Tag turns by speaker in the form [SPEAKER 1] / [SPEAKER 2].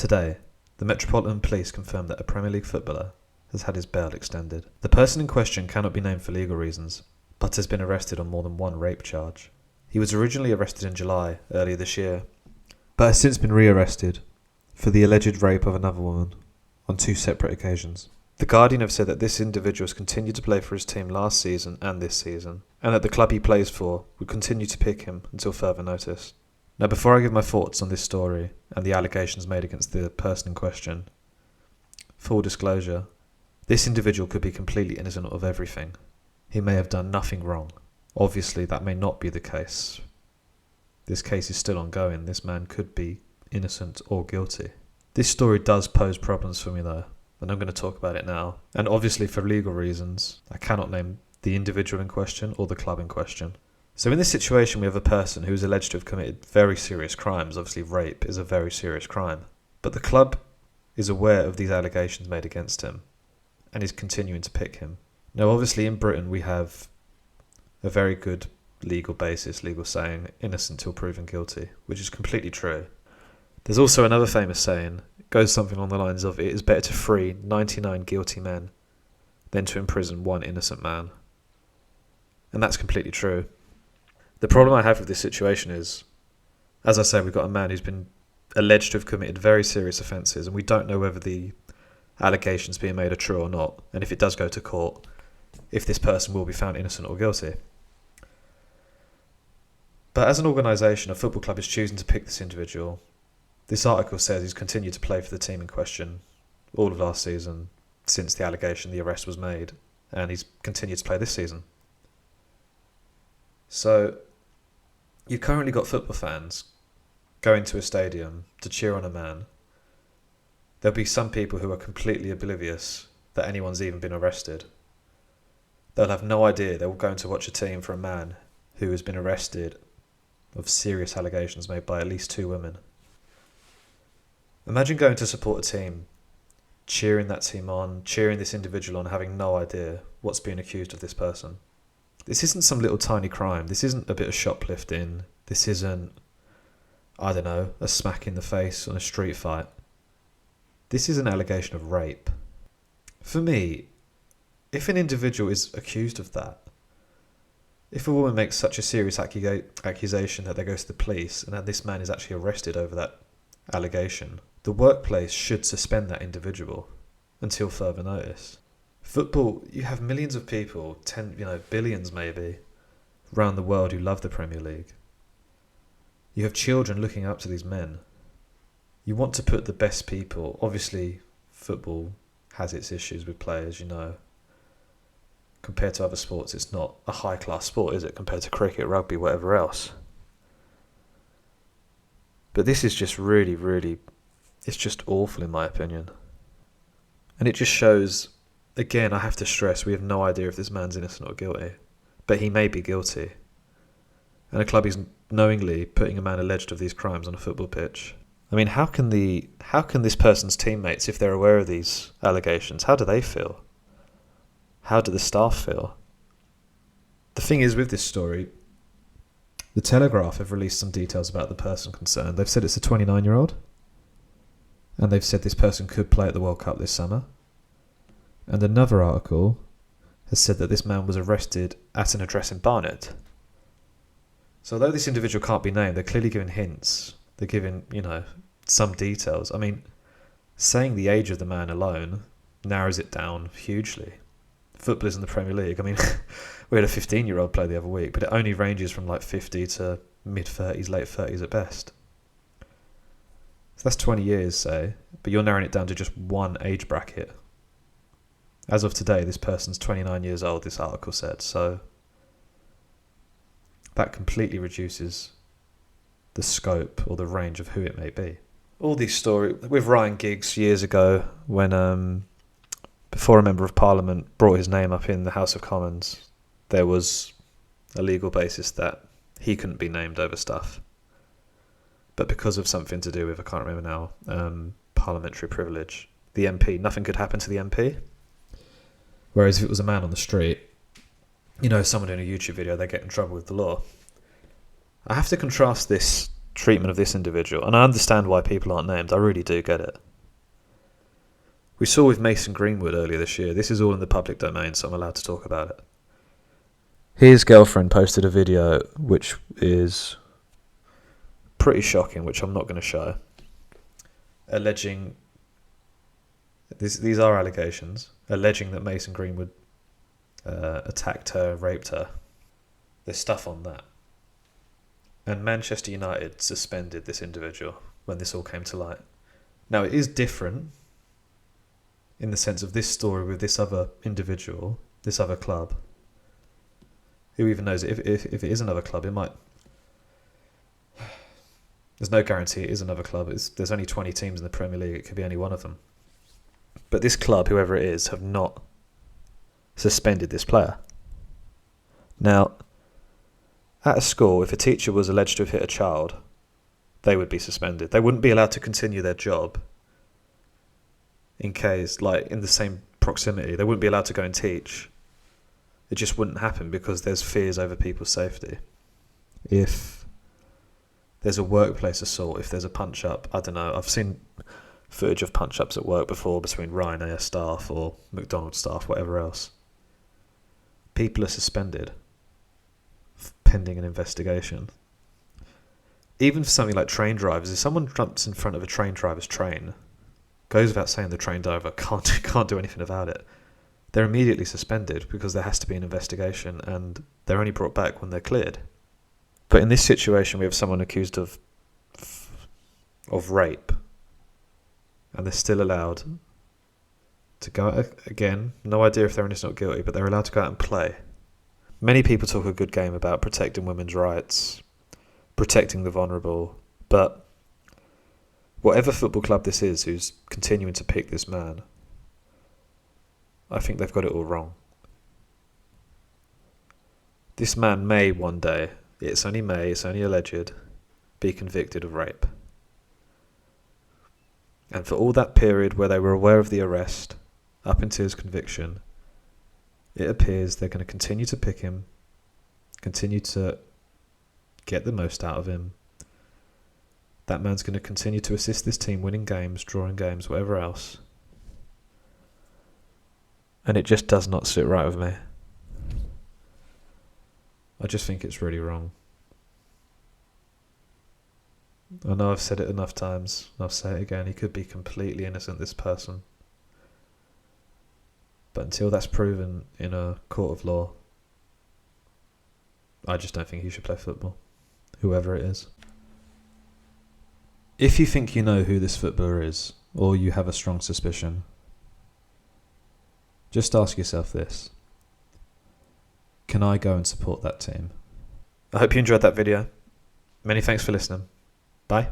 [SPEAKER 1] Today, the Metropolitan Police confirmed that a Premier League footballer has had his bail extended. The person in question cannot be named for legal reasons, but has been arrested on more than one rape charge. He was originally arrested in July earlier this year, but has since been re-arrested for the alleged rape of another woman on two separate occasions. The Guardian have said that this individual has continued to play for his team last season and this season, and that the club he plays for would continue to pick him until further notice. Now, before I give my thoughts on this story and the allegations made against the person in question, full disclosure, this individual could be completely innocent of everything. He may have done nothing wrong. Obviously, that may not be the case. This case is still ongoing. This man could be innocent or guilty. This story does pose problems for me though, and I'm going to talk about it now. And obviously for legal reasons, I cannot name the individual in question or the club in question. So in this situation, we have a person who is alleged to have committed very serious crimes. Obviously, rape is a very serious crime. But the club is aware of these allegations made against him and is continuing to pick him. Now, obviously, in Britain, we have a very good legal basis, legal saying, innocent till proven guilty, which is completely true. There's also another famous saying, it goes something along the lines of, it is better to free 99 guilty men than to imprison one innocent man. And that's completely true. The problem I have with this situation is, as I say, we've got a man who's been alleged to have committed very serious offences, and we don't know whether the allegations being made are true or not, and if it does go to court, if this person will be found innocent or guilty. But as an organisation, a football club is choosing to pick this individual. This article says he's continued to play for the team in question all of last season, since the arrest was made, and he's continued to play this season. So, you've currently got football fans going to a stadium to cheer on a man. There'll be some people who are completely oblivious that anyone's even been arrested. They'll have no idea they will go to watch a team for a man who has been arrested of serious allegations made by at least two women. Imagine going to support a team, cheering that team on, cheering this individual on, having no idea what's being accused of this person. This isn't some little tiny crime. This isn't a bit of shoplifting. This isn't, I don't know, a smack in the face on a street fight. This is an allegation of rape. For me, if an individual is accused of that, if a woman makes such a serious accusation that they go to the police and that this man is actually arrested over that allegation, the workplace should suspend that individual until further notice. Football, you have millions of people, billions maybe, around the world who love the Premier League. You have children looking up to these men. You want to put the best people. Obviously, football has its issues with players, Compared to other sports, it's not a high-class sport, is it? Compared to cricket, rugby, whatever else. But this is just really, really, it's just awful in my opinion. And it just shows, again, I have to stress, we have no idea if this man's innocent or guilty. But he may be guilty. And a club is knowingly putting a man alleged of these crimes on a football pitch. I mean, how can this person's teammates, if they're aware of these allegations, how do they feel? How do the staff feel? The thing is with this story, the Telegraph have released some details about the person concerned. They've said it's a 29-year-old. And they've said this person could play at the World Cup this summer. And another article has said that this man was arrested at an address in Barnet. So although this individual can't be named, they're clearly giving hints. They're giving, some details. I mean, saying the age of the man alone narrows it down hugely. Footballers in the Premier League, I mean, we had a 15-year-old play the other week, but it only ranges from like 50 to mid-30s, late 30s at best. So that's 20 years, say, but you're narrowing it down to just one age bracket. As of today, this person's 29 years old, this article said, so that completely reduces the scope or the range of who it may be. All these stories, with Ryan Giggs years ago, when before a Member of Parliament brought his name up in the House of Commons, there was a legal basis that he couldn't be named over stuff. But because of something to do with, I can't remember now, parliamentary privilege, the MP, nothing could happen to the MP. Whereas if it was a man on the street, someone doing a YouTube video, they get in trouble with the law. I have to contrast this treatment of this individual, and I understand why people aren't named, I really do get it. We saw with Mason Greenwood earlier this year, this is all in the public domain, so I'm allowed to talk about it. His girlfriend posted a video which is pretty shocking, which I'm not going to show, alleging, these are allegations, alleging that Mason Greenwood attacked her, raped her. There's stuff on that. And Manchester United suspended this individual when this all came to light. Now, it is different in the sense of this story with this other individual, this other club. Who even knows, if it is another club, it might... There's no guarantee it is another club. There's only 20 teams in the Premier League. It could be any one of them. But this club, whoever it is, have not suspended this player. Now, at a school, if a teacher was alleged to have hit a child, they would be suspended. They wouldn't be allowed to continue their job in case, like, in the same proximity. They wouldn't be allowed to go and teach. It just wouldn't happen because there's fears over people's safety. If there's a workplace assault, if there's a punch-up, I don't know. I've seen footage of punch-ups at work before between Ryanair staff or McDonald's staff, whatever else. People are suspended pending an investigation. Even for something like train drivers, if someone jumps in front of a train driver's train, goes without saying the train driver can't do anything about it. They're immediately suspended because there has to be an investigation, and they're only brought back when they're cleared. But in this situation, we have someone accused of rape, and they're still allowed to go out again. No idea if they're innocent or guilty, but they're allowed to go out and play. Many people talk a good game about protecting women's rights, protecting the vulnerable, but whatever football club this is who's continuing to pick this man, I think they've got it all wrong. This man may one day, it's only alleged, be convicted of rape. And for all that period where they were aware of the arrest, up until his conviction, it appears they're going to continue to pick him, continue to get the most out of him. That man's going to continue to assist this team winning games, drawing games, whatever else. And it just does not sit right with me. I just think it's really wrong. I know I've said it enough times. I'll say it again. He could be completely innocent, this person. But until that's proven in a court of law, I just don't think he should play football, whoever it is. If you think you know who this footballer is, or you have a strong suspicion, just ask yourself this: can I go and support that team? I hope you enjoyed that video. Many thanks for listening. Bye.